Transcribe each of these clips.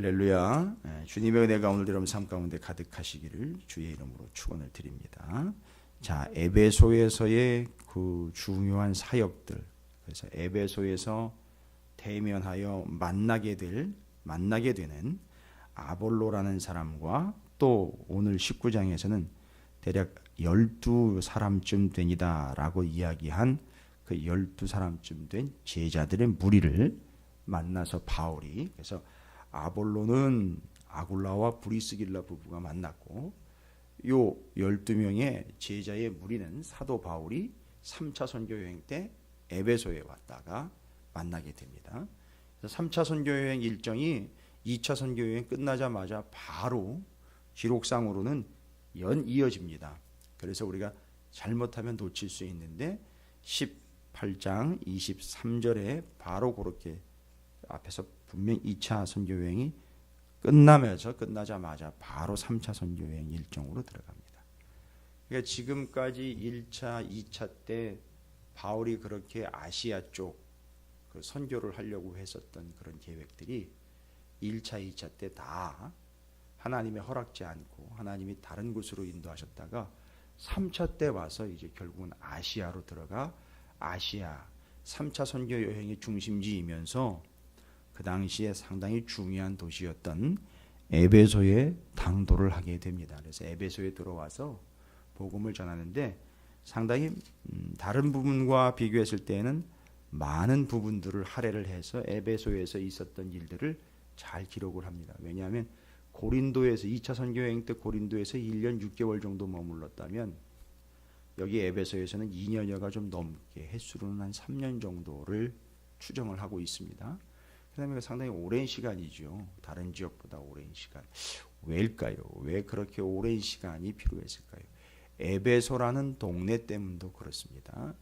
할렐루야. 주님의 은혜가 오늘 여러분 삶 가운데 가득하시기를 주의 이름으로 축원을 드립니다. 자, 에베소에서의 그 중요한 사역들. 그래서 에베소에서 대면하여 만나게 되는 아볼로라는 사람과 또 오늘 19장에서는 대략 12사람쯤 되니다라고 이야기한 그 12사람쯤 된 제자들의 무리를 만나서 바울이, 그래서 아볼로는 아굴라와 브리스길라 부부가 만났고, 요 12명의 제자의 무리는 사도 바울이 3차 선교 여행 때 에베소에 왔다가 만나게 됩니다. 그래서 3차 선교 여행 일정이 2차 선교 여행 끝나자마자 바로 기록상으로는 이어집니다. 그래서 우리가 잘못하면 놓칠 수 있는데 18장 23절에 바로 그렇게 앞에서 분명 2차 선교 여행이 끝나자마자 바로 3차 선교 여행 일정으로 들어갑니다. 그러니까 지금까지 1차, 2차 때 바울이 그렇게 아시아 쪽 그 선교를 하려고 했었던 그런 계획들이 1차, 2차 때 다 하나님의 허락지 않고 하나님이 다른 곳으로 인도하셨다가 3차 때 와서 이제 결국은 아시아로 들어가 아시아 3차 선교 여행의 중심지이면서 그 당시에 상당히 중요한 도시였던 에베소에 당도를 하게 됩니다. 그래서 에베소에 들어와서 복음을 전하는데 상당히 다른 부분과 비교했을 때는 많은 부분들을 할애를 해서 에베소에서 있었던 일들을 잘 기록을 합니다. 왜냐하면 고린도에서 2차 선교 여행 때 고린도에서 1년 6개월 정도 머물렀다면 여기 에베소에서는 2년여가 좀 넘게 횟수로는 한 3년 정도를 추정을 하고 있습니다. 그다음에 상당히 오랜 시간이죠. 다른 지역보다 오랜 시간. 왜일까요? 왜 그렇게 오랜 시간이 필요했을까요? 에베소라는 동네 때문도 그렇습니다.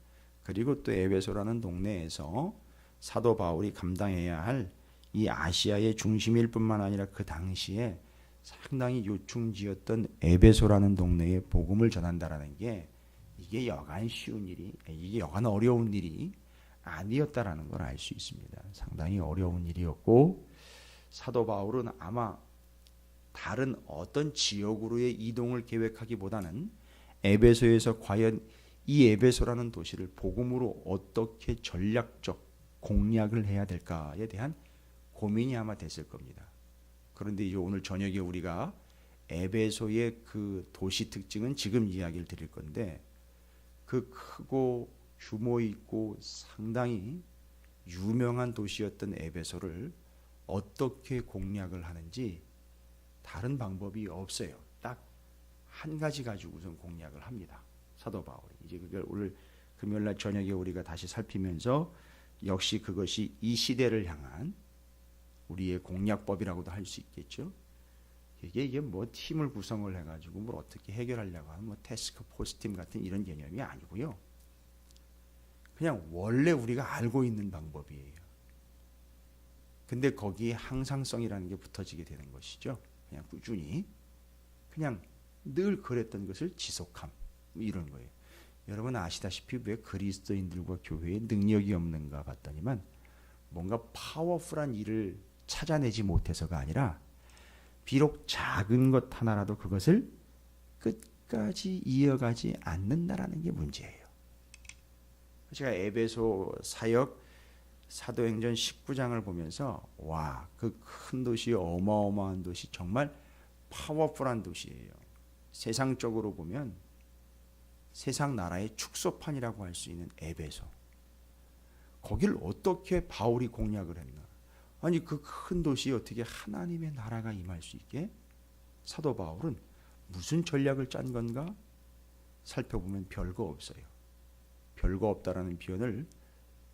그리고 또 에베소라는 동네에서 사도 바울이 감당해야 할 이 아시아의 중심일 뿐만 아니라 그 당시에 상당히 요충지였던 에베소라는 동네에 복음을 전한다라는 게 이게 여간 쉬운 일이, 이게 여간 어려운 일이 아니었다라는 걸 알 수 있습니다. 상당히 어려운 일이었고 사도 바울은 아마 다른 어떤 지역으로의 이동을 계획하기보다는 에베소에서 과연 이 에베소라는 도시를 복음으로 어떻게 전략적 공략을 해야 될까에 대한 고민이 아마 됐을 겁니다. 그런데 이제 오늘 저녁에 우리가 에베소의 그 도시 특징은 지금 이야기를 드릴 건데 그 크고 규모 있고 상당히 유명한 도시였던 에베소를 어떻게 공략을 하는지 다른 방법이 없어요. 딱 한 가지 가지고 우선 공략을 합니다. 사도 바울이. 이제 그걸 오늘 금요일날 저녁에 우리가 다시 살피면서 역시 그것이 이 시대를 향한 우리의 공략법이라고도 할 수 있겠죠. 이게 뭐 팀을 구성을 해가지고 뭘 어떻게 해결하려고 하는 뭐 태스크 포스 팀 같은 이런 개념이 아니고요. 그냥 원래 우리가 알고 있는 방법이에요. 근데 거기에 항상성이라는 게 붙어지게 되는 것이죠. 그냥 꾸준히 그냥 늘 그랬던 것을 지속함 이런 거예요. 여러분 아시다시피 왜 그리스도인들과 교회에 능력이 없는가 봤더니만 뭔가 파워풀한 일을 찾아내지 못해서가 아니라 비록 작은 것 하나라도 그것을 끝까지 이어가지 않는다라는 게 문제예요. 제가 에베소 사역 사도행전 19장을 보면서 와, 그 큰 도시, 어마어마한 도시, 정말 파워풀한 도시예요. 세상적으로 보면 세상 나라의 축소판이라고 할 수 있는 에베소. 거길 어떻게 바울이 공략을 했나? 아니 그 큰 도시에 어떻게 하나님의 나라가 임할 수 있게 사도 바울은 무슨 전략을 짠 건가? 살펴보면 별거 없어요. 별거 없다라는 표현을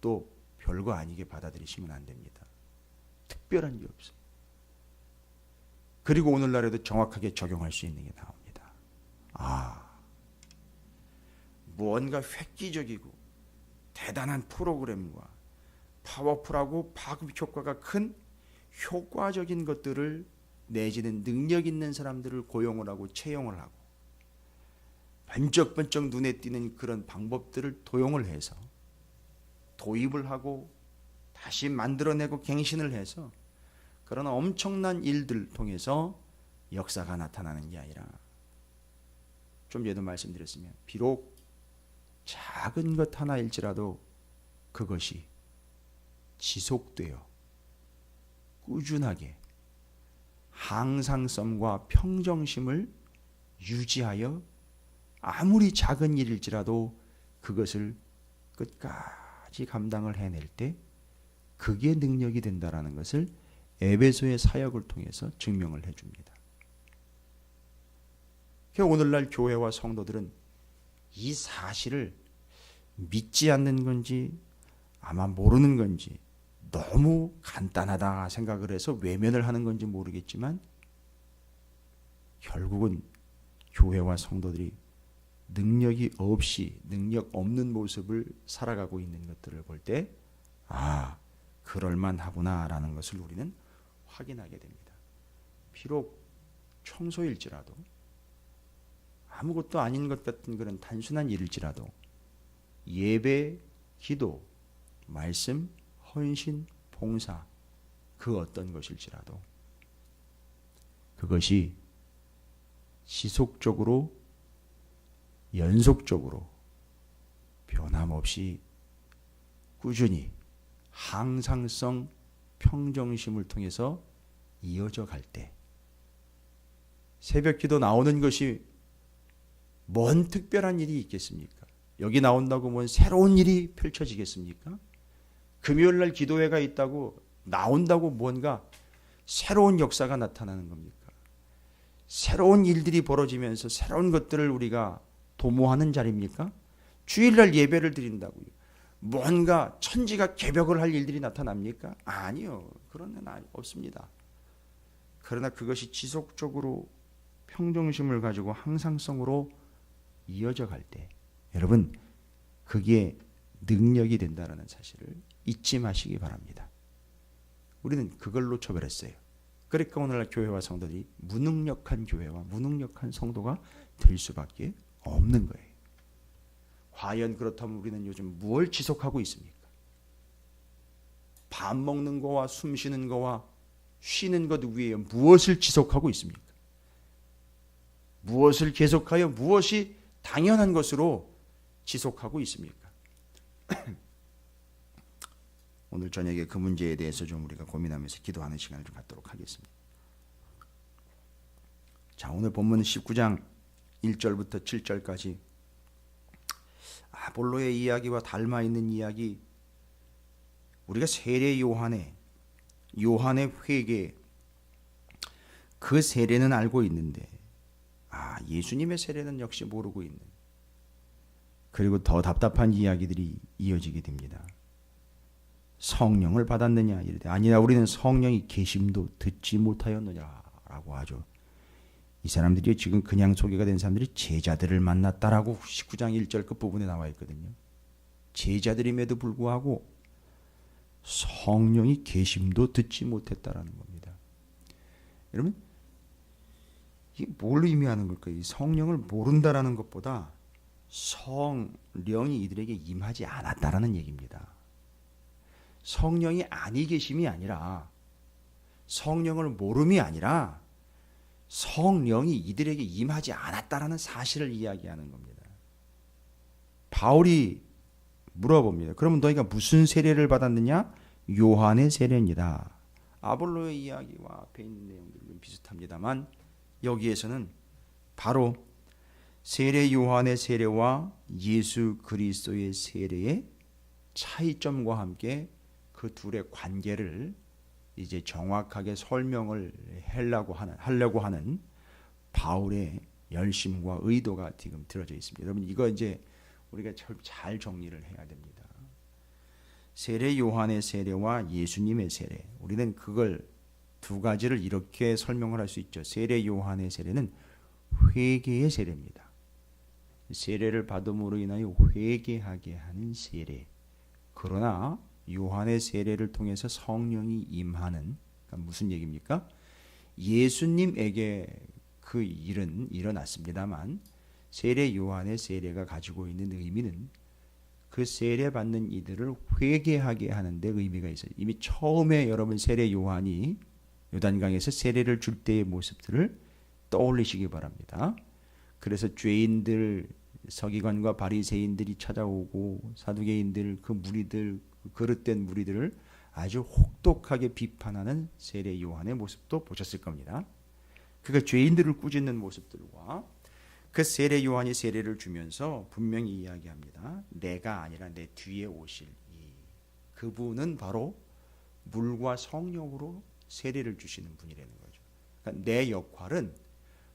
또 별거 아니게 받아들이시면 안 됩니다. 특별한 게 없어요. 그리고 오늘날에도 정확하게 적용할 수 있는 게 나옵니다. 무언가 획기적이고 대단한 프로그램과 파워풀하고 파급 효과가 큰 효과적인 것들을 내지는 능력 있는 사람들을 고용을 하고 채용을 하고 번쩍번쩍 눈에 띄는 그런 방법들을 도용을 해서 도입을 하고 다시 만들어내고 갱신을 해서 그러나 엄청난 일들 통해서 역사가 나타나는 게 아니라 좀 전에도 말씀드렸으면 비록 작은 것 하나일지라도 그것이 지속되어 꾸준하게 항상성과 평정심을 유지하여 아무리 작은 일일지라도 그것을 끝까지 감당을 해낼 때 그게 능력이 된다라는 것을 에베소의 사역을 통해서 증명을 해줍니다. 오늘날 교회와 성도들은 이 사실을 믿지 않는 건지 아마 모르는 건지 너무 간단하다 생각을 해서 외면을 하는 건지 모르겠지만 결국은 교회와 성도들이 능력이 없이 능력 없는 모습을 살아가고 있는 것들을 볼 때 그럴만하구나라는 것을 우리는 확인하게 됩니다. 비록 청소일지라도 아무것도 아닌 것 같은 그런 단순한 일일지라도 예배, 기도, 말씀, 헌신, 봉사 그 어떤 것일지라도 그것이 지속적으로 연속적으로 변함없이 꾸준히 항상성, 평정심을 통해서 이어져 갈 때 새벽 기도 나오는 것이 뭔 특별한 일이 있겠습니까? 여기 나온다고 뭔 새로운 일이 펼쳐지겠습니까? 금요일날 기도회가 있다고 나온다고 뭔가 새로운 역사가 나타나는 겁니까? 새로운 일들이 벌어지면서 새로운 것들을 우리가 도모하는 자리입니까? 주일날 예배를 드린다고요. 뭔가 천지가 개벽을 할 일들이 나타납니까? 아니요. 그런 데는 없습니다. 그러나 그것이 지속적으로 평정심을 가지고 항상성으로 이어져 갈 때 여러분 그게 능력이 된다는 사실을 잊지 마시기 바랍니다. 우리는 그걸 놓쳐버렸어요. 그러니까 오늘날 교회와 성도들이 무능력한 교회와 무능력한 성도가 될 수밖에 없는 거예요. 과연 그렇다면 우리는 요즘 무엇을 지속하고 있습니까? 밥 먹는 거와 숨 쉬는 거와 쉬는 것 위에 무엇을 지속하고 있습니까? 무엇을 계속하여 무엇이 당연한 것으로 지속하고 있습니까? 오늘 저녁에 그 문제에 대해서 좀 우리가 고민하면서 기도하는 시간을 좀 갖도록 하겠습니다. 자, 오늘 본문 19장 1절부터 7절까지 아볼로의 이야기와 닮아 있는 이야기, 우리가 세례 요한의 회개 그 세례는 알고 있는데 예수님의 세례는 역시 모르고 있는, 그리고 더 답답한 이야기들이 이어지게 됩니다. 성령을 받았느냐 이르되 아니라 우리는 성령이 계심도 듣지 못하였느냐라고 하죠. 이 사람들이 지금 그냥 소개가 된 사람들이 제자들을 만났다라고 19장 1절 끝부분에 나와 있거든요. 제자들임에도 불구하고 성령이 계심도 듣지 못했다라는 겁니다. 여러분 이게 뭘 의미하는 걸까요? 이 성령을 모른다라는 것보다 성령이 이들에게 임하지 않았다라는 얘기입니다. 성령이 아니 계심이 아니라, 성령을 모름이 아니라 성령이 이들에게 임하지 않았다라는 사실을 이야기하는 겁니다. 바울이 물어봅니다. 그러면 너희가 무슨 세례를 받았느냐? 요한의 세례입니다. 아볼로의 이야기와 앞에 있는 내용들은 비슷합니다만 여기에서는 바로 세례 요한의 세례와 예수 그리스도의 세례의 차이점과 함께 그 둘의 관계를 이제 정확하게 설명을 하려고 하는 바울의 열심과 의도가 지금 들어져 있습니다. 여러분 이거 이제 우리가 잘 정리를 해야 됩니다. 세례 요한의 세례와 예수님의 세례, 우리는 그걸 두 가지를 이렇게 설명을 할 수 있죠. 세례 요한의 세례는 회개의 세례입니다. 세례를 받음으로 인하여 회개하게 하는 세례. 그러나 요한의 세례를 통해서 성령이 임하는, 그러니까 무슨 얘기입니까? 예수님에게 그 일은 일어났습니다만 세례 요한의 세례가 가지고 있는 의미는 그 세례 받는 이들을 회개하게 하는 데 의미가 있어요. 이미 처음에 여러분 세례 요한이 요단강에서 세례를 줄 때의 모습들을 떠올리시기 바랍니다. 그래서 죄인들, 서기관과 바리새인들이 찾아오고 사두개인들, 그 무리들, 그릇된 무리들을 아주 혹독하게 비판하는 세례 요한의 모습도 보셨을 겁니다. 그가 죄인들을 꾸짖는 모습들과 그 세례 요한이 세례를 주면서 분명히 이야기합니다. 내가 아니라 내 뒤에 오실 그분은 바로 물과 성령으로 세례를 주시는 분이라는 거죠. 그러니까 내 역할은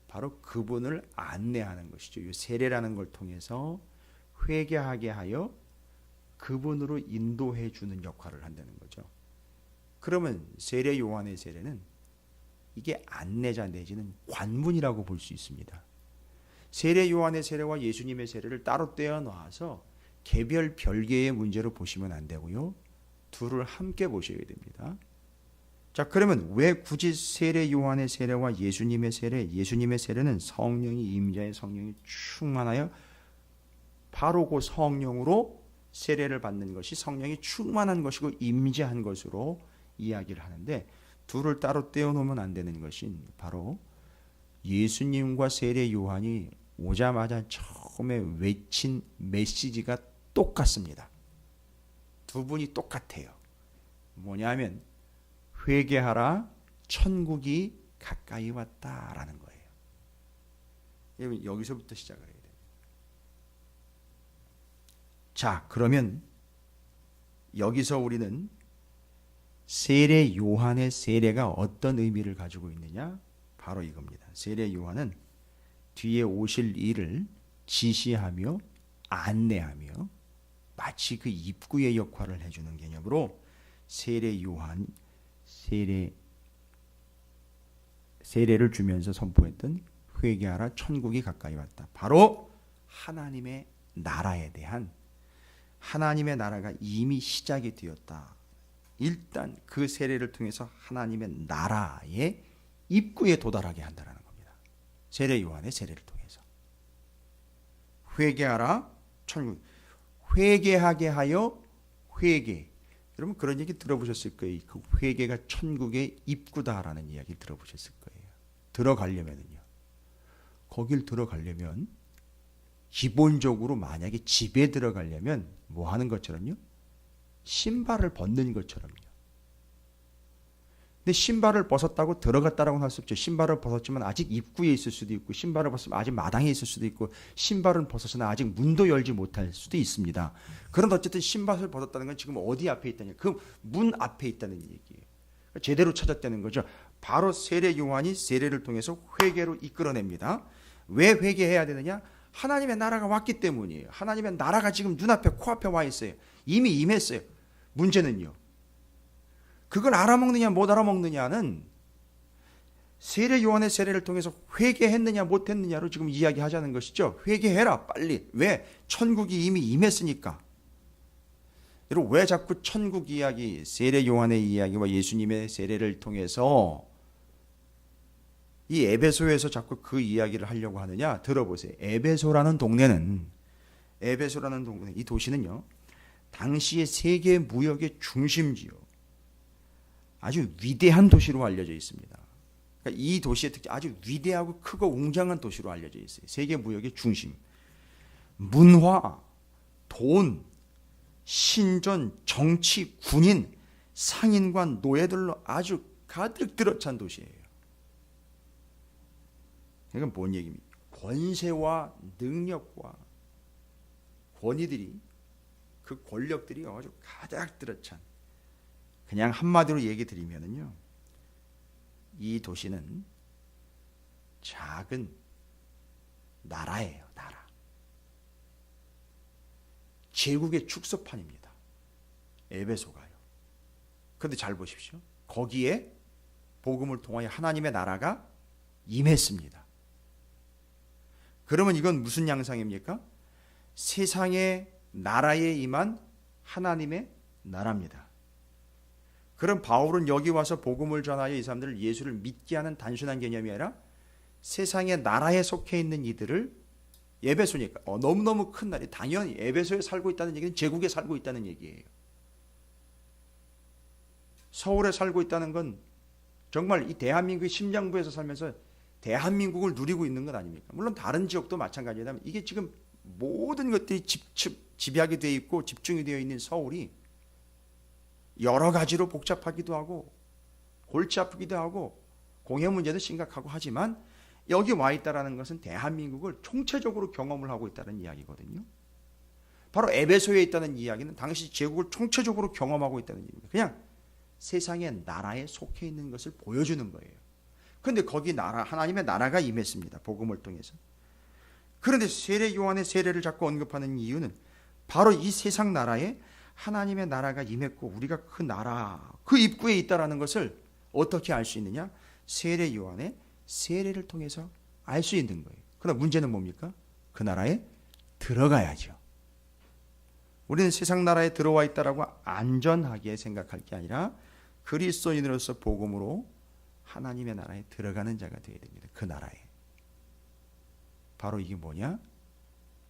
바로 그분을 안내하는 것이죠. 이 세례라는 걸 통해서 회개하게 하여 그분으로 인도해 주는 역할을 한다는 거죠. 그러면 세례 요한의 세례는 이게 안내자 내지는 관문이라고 볼 수 있습니다. 세례 요한의 세례와 예수님의 세례를 따로 떼어놔서 개별 별개의 문제로 보시면 안 되고요. 둘을 함께 보셔야 됩니다. 자, 그러면 왜 굳이 세례 요한의 세례와 예수님의 세례는 성령이 임자의 성령이 충만하여 바로 그 성령으로 세례를 받는 것이 성령이 충만한 것이고 임재한 것으로 이야기를 하는데, 둘을 따로 떼어놓으면 안 되는 것이 바로 예수님과 세례 요한이 오자마자 처음에 외친 메시지가 똑같습니다. 두 분이 똑같아요. 뭐냐면 회개하라, 천국이 가까이 왔다라는 거예요. 여기서부터 시작을 해야 돼요. 자, 그러면 여기서 우리는 세례 요한의 세례가 어떤 의미를 가지고 있느냐? 바로 이겁니다. 세례 요한은 뒤에 오실 일을 지시하며 안내하며 마치 그 입구의 역할을 해주는 개념으로 세례 요한 세례를 주면서 선포했던 회개하라, 천국이 가까이 왔다. 바로 하나님의 나라에 대한, 하나님의 나라가 이미 시작이 되었다. 일단 그 세례를 통해서 하나님의 나라의 입구에 도달하게 한다는 겁니다. 세례 요한의 세례를 통해서 회개하라, 천국, 회개하게 하여 회개. 여러분 그런 얘기 들어보셨을 거예요. 그 회개가 천국의 입구다라는 이야기 들어보셨을 거예요. 들어가려면요, 거길 들어가려면 기본적으로 만약에 집에 들어가려면 뭐 하는 것처럼요? 신발을 벗는 것처럼요. 근데 신발을 벗었다고 들어갔다라고는 할 수 없죠. 신발을 벗었지만 아직 입구에 있을 수도 있고, 신발을 벗으면 아직 마당에 있을 수도 있고, 신발은 벗었으나 아직 문도 열지 못할 수도 있습니다. 그런데 어쨌든 신발을 벗었다는 건 지금 어디 앞에 있다냐? 그 문 앞에 있다는 얘기예요. 제대로 찾았다는 거죠. 바로 세례 요한이 세례를 통해서 회개로 이끌어냅니다. 왜 회개해야 되느냐? 하나님의 나라가 왔기 때문이에요. 하나님의 나라가 지금 눈앞에 코앞에 와 있어요. 이미 임했어요. 문제는요, 그걸 알아먹느냐 못 알아먹느냐는 세례 요한의 세례를 통해서 회개했느냐 못했느냐로 지금 이야기하자는 것이죠. 회개해라 빨리. 왜? 천국이 이미 임했으니까. 여러분 왜 자꾸 천국 이야기, 세례 요한의 이야기와 예수님의 세례를 통해서 이 에베소에서 자꾸 그 이야기를 하려고 하느냐? 들어보세요. 에베소라는 동네, 이 도시는요, 당시의 세계 무역의 중심지요, 아주 위대한 도시로 알려져 있습니다. 그러니까 이 도시의 특징, 아주 위대하고 크고 웅장한 도시로 알려져 있어요. 세계 무역의 중심. 문화, 돈, 신전, 정치, 군인, 상인과 노예들로 아주 가득 들어찬 도시예요. 이건 뭔 얘기입니까? 권세와 능력과 권위들이, 그 권력들이 아주 가득 들어찬, 그냥 한마디로 얘기 드리면은요, 이 도시는 작은 나라예요. 나라. 제국의 축소판입니다. 에베소가요. 그런데 잘 보십시오. 거기에 복음을 통하여 하나님의 나라가 임했습니다. 그러면 이건 무슨 양상입니까? 세상의 나라에 임한 하나님의 나라입니다. 그럼 바울은 여기 와서 복음을 전하여 이 사람들을 예수를 믿게 하는 단순한 개념이 아니라 세상의 나라에 속해 있는 이들을, 에베소니까 너무너무 큰 나라이, 당연히 에베소에 살고 있다는 얘기는 제국에 살고 있다는 얘기예요. 서울에 살고 있다는 건 정말 이 대한민국의 심장부에서 살면서 대한민국을 누리고 있는 것 아닙니까? 물론 다른 지역도 마찬가지라면 이게 지금 모든 것들이 집약이 되어 있고 집중이 되어 있는 서울이 여러 가지로 복잡하기도 하고 골치 아프기도 하고 공해 문제도 심각하고 하지만 여기 와 있다는 것은 대한민국을 총체적으로 경험을 하고 있다는 이야기거든요. 바로 에베소에 있다는 이야기는 당시 제국을 총체적으로 경험하고 있다는 얘기입니다. 그냥 세상의 나라에 속해 있는 것을 보여주는 거예요. 그런데 거기 하나님의 나라가 임했습니다. 복음을 통해서. 그런데 세례 요한의 세례를 자꾸 언급하는 이유는 바로 이 세상 나라에 하나님의 나라가 임했고 우리가 그 나라, 그 입구에 있다는 것을 어떻게 알 수 있느냐? 세례 요한의 세례를 통해서 알 수 있는 거예요. 그러나 문제는 뭡니까? 그 나라에 들어가야죠. 우리는 세상 나라에 들어와 있다라고 안전하게 생각할 게 아니라 그리스도인으로서 복음으로 하나님의 나라에 들어가는 자가 되어야 됩니다. 그 나라에. 바로 이게 뭐냐?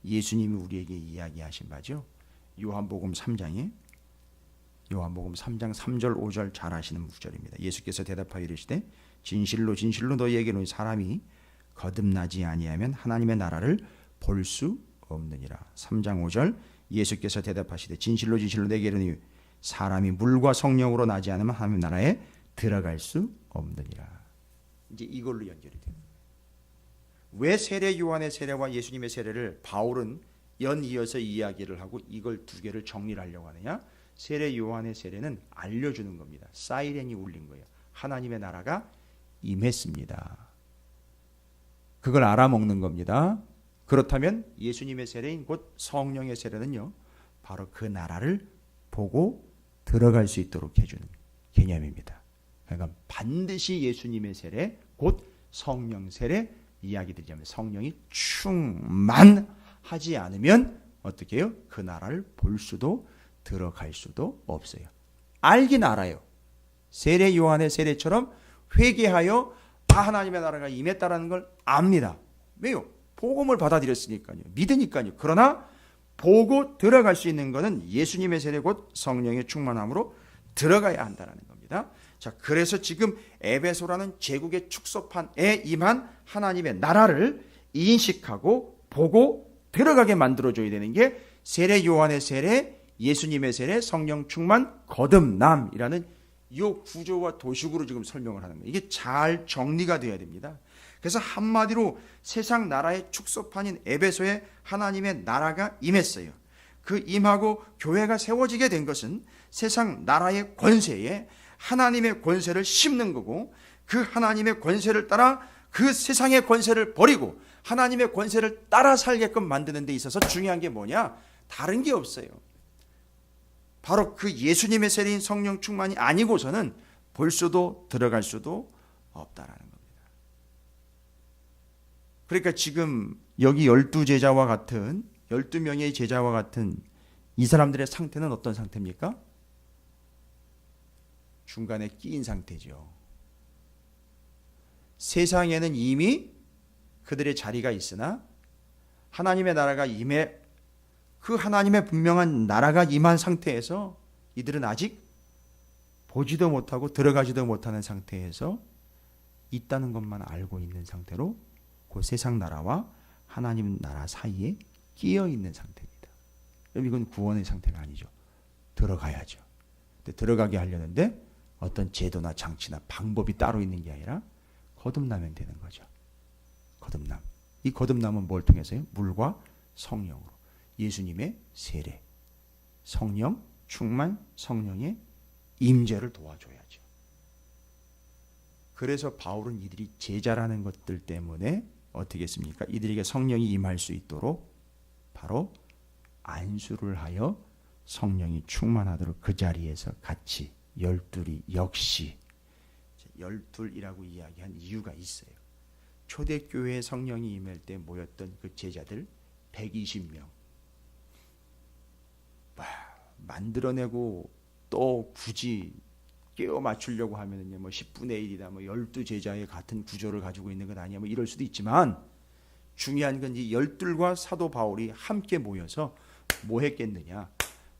예수님이 우리에게 이야기하신 바죠. 요한복음 3장 3절 5절 잘 아시는 구절입니다. 예수께서 대답하여 이르시되 진실로 진실로 너희에게 이르노니 사람이 거듭나지 아니하면 하나님의 나라를 볼 수 없느니라. 3장 5절 예수께서 대답하시되 진실로 진실로 내게 이르노니 사람이 물과 성령으로 나지 않으면 하나님의 나라에 들어갈 수 없느니라. 이제 이걸로 연결이 돼요. 왜 세례 요한의 세례와 예수님의 세례를 바울은 연이어서 이야기를 하고 이걸 두 개를 정리를 하려고 하느냐? 세례 요한의 세례는 알려주는 겁니다. 사이렌이 울린 거예요. 하나님의 나라가 임했습니다. 그걸 알아먹는 겁니다. 그렇다면 예수님의 세례인 곧 성령의 세례는요, 바로 그 나라를 보고 들어갈 수 있도록 해주는 개념입니다. 그러니까 반드시 예수님의 세례 곧 성령 세례 이야기 드리자면 성령이 충만하지 않으면 어떻게 해요? 그 나라를 볼 수도 들어갈 수도 없어요. 알긴 알아요. 세례 요한의 세례처럼 회개하여 하나님의 나라가 임했다라는 걸 압니다. 왜요? 복음을 받아들였으니까요. 믿으니까요. 그러나 보고 들어갈 수 있는 것은 예수님의 세례 곧 성령의 충만함으로 들어가야 한다는 겁니다. 자, 그래서 지금 에베소라는 제국의 축소판에 임한 하나님의 나라를 인식하고 보고 들어가게 만들어줘야 되는 게 세례 요한의 세례, 예수님의 세례, 성령 충만, 거듭남이라는 이 구조와 도식으로 지금 설명을 하는 거예요. 이게 잘 정리가 돼야 됩니다. 그래서 한마디로 세상 나라의 축소판인 에베소에 하나님의 나라가 임했어요. 그 임하고 교회가 세워지게 된 것은 세상 나라의 권세에 하나님의 권세를 심는 거고 그 하나님의 권세를 따라 그 세상의 권세를 버리고 하나님의 권세를 따라 살게끔 만드는 데 있어서 중요한 게 뭐냐? 다른 게 없어요. 바로 그 예수님의 세례인 성령 충만이 아니고서는 볼 수도 들어갈 수도 없다라는 겁니다. 그러니까 지금 여기 12제자와 같은 12명의 제자와 같은 이 사람들의 상태는 어떤 상태입니까? 중간에 끼인 상태죠. 세상에는 이미 그들의 자리가 있으나 하나님의 나라가 임해 그 하나님의 분명한 나라가 임한 상태에서 이들은 아직 보지도 못하고 들어가지도 못하는 상태에서 있다는 것만 알고 있는 상태로 그 세상 나라와 하나님 나라 사이에 끼어 있는 상태입니다. 그럼 이건 구원의 상태가 아니죠. 들어가야죠. 근데 들어가게 하려는데 어떤 제도나 장치나 방법이 따로 있는 게 아니라 거듭나면 되는 거죠. 거듭남. 이 거듭남은 뭘 통해서요? 물과 성령으로. 예수님의 세례, 성령 충만, 성령의 임재를 도와줘야죠. 그래서 바울은 이들이 제자라는 것들 때문에 어떻게 했습니까? 이들에게 성령이 임할 수 있도록 바로 안수를 하여 성령이 충만하도록 그 자리에서 같이 12이 역시 12이라고 이야기한 이유가 있어요. 초대교회에 성령이 임할 때 모였던 그 제자들 120명 만들어내고 또 굳이 끼워 맞추려고 하면은요, 뭐 10분의 1이다, 뭐 12제자의 같은 구조를 가지고 있는 건 아니야, 뭐 이럴 수도 있지만 중요한 건 이 12과 사도 바울이 함께 모여서 뭐 했겠느냐?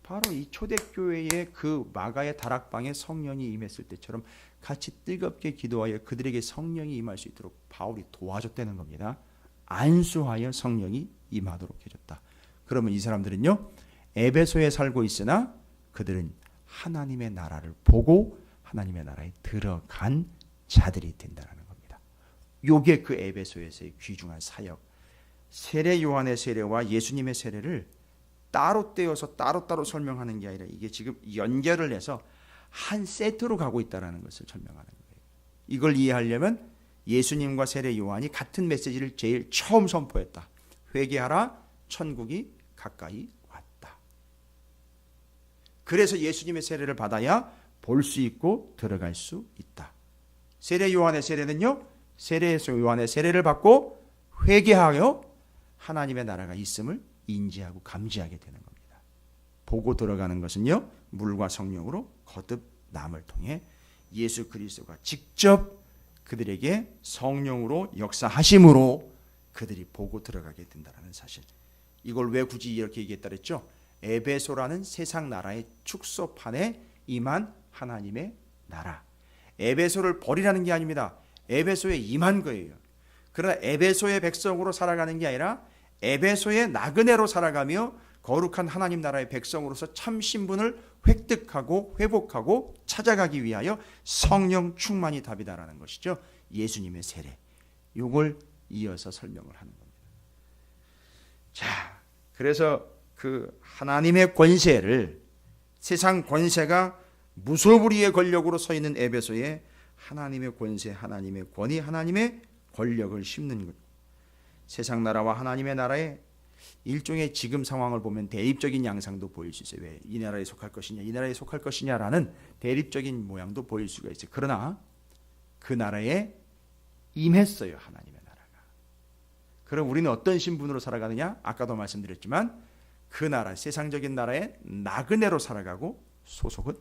바로 이 초대교회의 그 마가의 다락방에 성령이 임했을 때처럼 같이 뜨겁게 기도하여 그들에게 성령이 임할 수 있도록 바울이 도와줬다는 겁니다. 안수하여 성령이 임하도록 해줬다. 그러면 이 사람들은요, 에베소에 살고 있으나 그들은 하나님의 나라를 보고 하나님의 나라에 들어간 자들이 된다는 겁니다. 요게 그 에베소에서의 귀중한 사역. 세례 요한의 세례와 예수님의 세례를 따로 떼어서 따로따로 설명하는 게 아니라 이게 지금 연결을 해서 한 세트로 가고 있다는 것을 설명하는 거예요. 이걸 이해하려면 예수님과 세례 요한이 같은 메시지를 제일 처음 선포했다. 회개하라, 천국이 가까이 왔다. 그래서 예수님의 세례를 받아야 볼 수 있고 들어갈 수 있다. 세례 요한의 세례는요, 세례 요한의 세례를 받고 회개하여 하나님의 나라가 있음을 인지하고 감지하게 되는 겁니다. 보고 들어가는 것은요, 물과 성령으로 거듭 남을 통해 예수 그리스도가 직접 그들에게 성령으로 역사하심으로 그들이 보고 들어가게 된다는 사실. 이걸 왜 굳이 이렇게 얘기했다 그랬죠? 에베소라는 세상 나라의 축소판에 임한 하나님의 나라. 에베소를 버리라는 게 아닙니다. 에베소에 임한 거예요. 그러나 에베소의 백성으로 살아가는 게 아니라 에베소의 나그네로 살아가며 거룩한 하나님 나라의 백성으로서 참 신분을 획득하고 회복하고 찾아가기 위하여 성령 충만이 답이다라는 것이죠. 예수님의 세례. 이걸 이어서 설명을 하는 겁니다. 자, 그래서 그 하나님의 권세를, 세상 권세가 무소불위의 권력으로 서 있는 에베소에 하나님의 권세, 하나님의 권위, 하나님의 권력을 심는 것. 세상 나라와 하나님의 나라의 일종의 지금 상황을 보면 대립적인 양상도 보일 수 있어요. 왜 이 나라에 속할 것이냐, 이 나라에 속할 것이냐라는 대립적인 모양도 보일 수가 있어요. 그러나 그 나라에 임했어요, 하나님의 나라가. 그럼 우리는 어떤 신분으로 살아가느냐? 아까도 말씀드렸지만 그 나라, 세상적인 나라의 나그네로 살아가고 소속은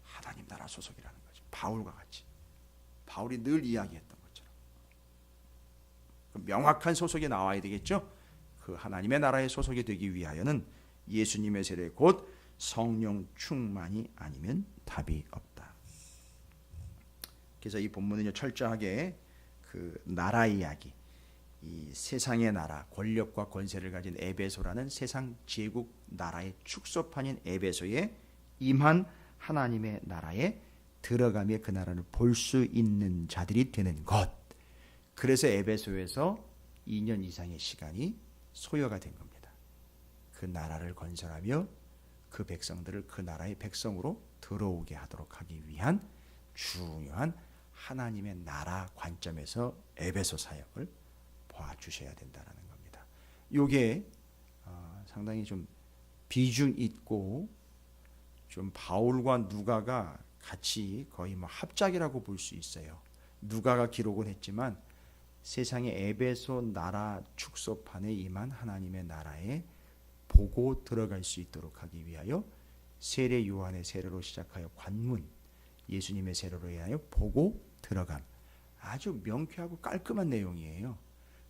하나님 나라 소속이라는 거죠. 바울과 같이. 바울이 늘 이야기했던 것처럼. 명확한 소속이 나와야 되겠죠. 그 하나님의 나라에 소속이 되기 위하여는 예수님의 세례 곧 성령 충만이 아니면 답이 없다. 그래서 이 본문은요, 철저하게 그 나라 이야기, 이 세상의 나라, 권력과 권세를 가진 에베소라는 세상 제국 나라의 축소판인 에베소에 임한 하나님의 나라에 들어가며 그 나라를 볼 수 있는 자들이 되는 것. 그래서 에베소에서 2년 이상의 시간이 소요가 된 겁니다. 그 나라를 건설하며 그 백성들을 그 나라의 백성으로 들어오게 하도록 하기 위한 중요한 하나님의 나라 관점에서 에베소 사역을 봐주셔야 된다는 겁니다. 이게 상당히 좀 비중 있고 좀 바울과 누가가 같이 거의 뭐 합작이라고 볼 수 있어요. 누가가 기록은 했지만 세상의 에베소 나라 축소판에 임한 하나님의 나라에 보고 들어갈 수 있도록 하기 위하여 세례 요한의 세례로 시작하여 관문, 예수님의 세례로 인하여 보고 들어감. 아주 명쾌하고 깔끔한 내용이에요.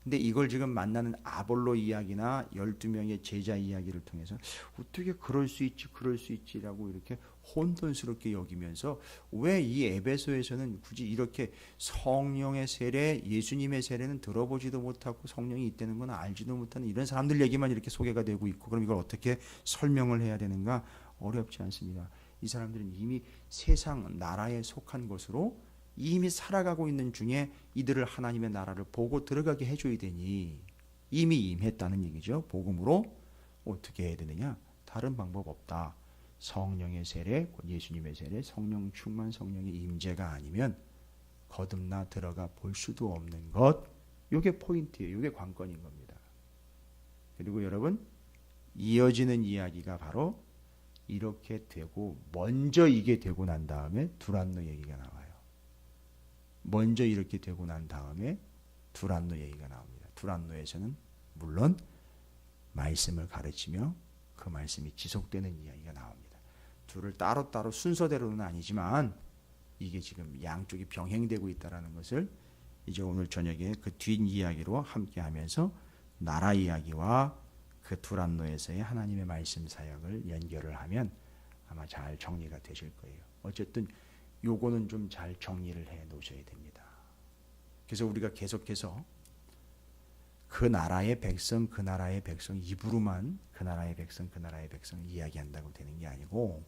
근데 이걸 지금 만나는 아볼로 이야기나 12명의 제자 이야기를 통해서 어떻게 그럴 수 있지 그럴 수 있지라고 이렇게 혼돈스럽게 여기면서 왜 이 에베소에서는 굳이 이렇게 성령의 세례, 예수님의 세례는 들어보지도 못하고 성령이 있다는 건 알지도 못하는 이런 사람들 얘기만 이렇게 소개가 되고 있고, 그럼 이걸 어떻게 설명을 해야 되는가? 어렵지 않습니다. 이 사람들은 이미 세상 나라에 속한 것으로 이미 살아가고 있는 중에 이들을 하나님의 나라를 보고 들어가게 해줘야 되니 이미 임했다는 얘기죠. 복음으로 어떻게 해야 되느냐? 다른 방법 없다. 성령의 세례, 예수님의 세례, 성령 충만, 성령의 임재가 아니면 거듭나 들어가 볼 수도 없는 것. 이게 포인트예요. 이게 관건인 겁니다. 그리고 여러분, 이어지는 이야기가 바로 이렇게 되고 먼저 이게 되고 난 다음에 두란노 얘기가 나와요. 먼저 이렇게 되고 난 다음에 두란노 얘기가 나옵니다. 두란노에서는 물론 말씀을 가르치며 그 말씀이 지속되는 이야기가 나옵니다. 둘을 따로따로 순서대로는 아니지만 이게 지금 양쪽이 병행되고 있다는 것을 이제 오늘 저녁에 그 뒷이야기로 함께 하면서 나라 이야기와 그 두란노에서의 하나님의 말씀 사역을 연결을 하면 아마 잘 정리가 되실 거예요. 어쨌든 요거는 좀 잘 정리를 해 놓으셔야 됩니다. 그래서 우리가 계속해서 그 나라의 백성, 그 나라의 백성 입으로만 그 나라의 백성, 그 나라의 백성 이야기한다고 되는 게 아니고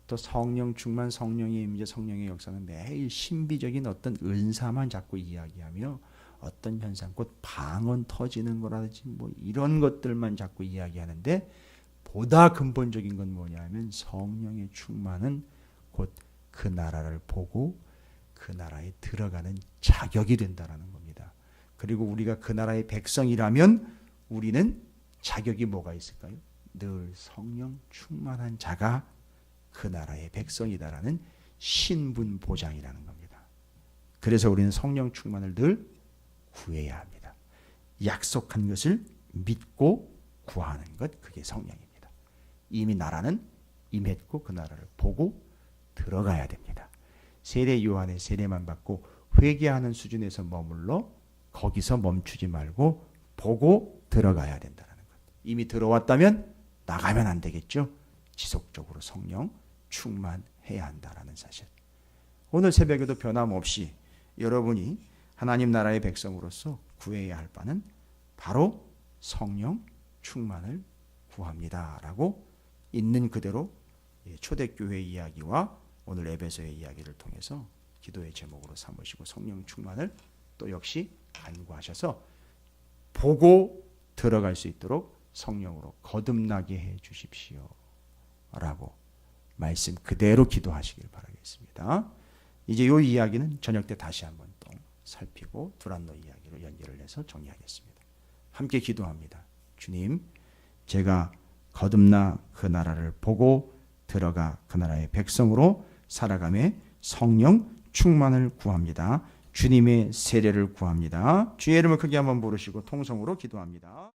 또 성령 충만, 성령의 임재, 성령의 역사는 매일 신비적인 어떤 은사만 자꾸 이야기하며 어떤 현상, 곧 방언 터지는 거라든지 뭐 이런 것들만 자꾸 이야기하는데 보다 근본적인 건 뭐냐면 성령의 충만은 곧 그 나라를 보고 그 나라에 들어가는 자격이 된다는 겁니다. 그리고 우리가 그 나라의 백성이라면 우리는 자격이 뭐가 있을까요? 늘 성령 충만한 자가 그 나라의 백성이다라는 신분 보장이라는 겁니다. 그래서 우리는 성령 충만을 늘 구해야 합니다. 약속한 것을 믿고 구하는 것, 그게 성령입니다. 이미 나라는 임했고 그 나라를 보고 들어가야 됩니다. 세례 요한의 세례만 받고 회개하는 수준에서 머물러 거기서 멈추지 말고 보고 들어가야 된다는 것. 이미 들어왔다면 나가면 안 되겠죠. 지속적으로 성령 충만해야 한다는 사실. 오늘 새벽에도 변함없이 여러분이 하나님 나라의 백성으로서 구해야 할 바는 바로 성령 충만을 구합니다라고 있는 그대로 초대교회 이야기와 오늘 에베소의 이야기를 통해서 기도의 제목으로 삼으시고 성령 충만을 또 역시 간구하셔서 보고 들어갈 수 있도록 성령으로 거듭나게 해 주십시오 라고 말씀 그대로 기도하시길 바라겠습니다. 이제 이 이야기는 저녁 때 다시 한번 또 살피고 두란노 이야기로 연결을 해서 정리하겠습니다. 함께 기도합니다. 주님, 제가 거듭나 그 나라를 보고 들어가 그 나라의 백성으로 살아감에 성령 충만을 구합니다. 주님의 세례를 구합니다. 주의 이름을 크게 한번 부르시고 통성으로 기도합니다.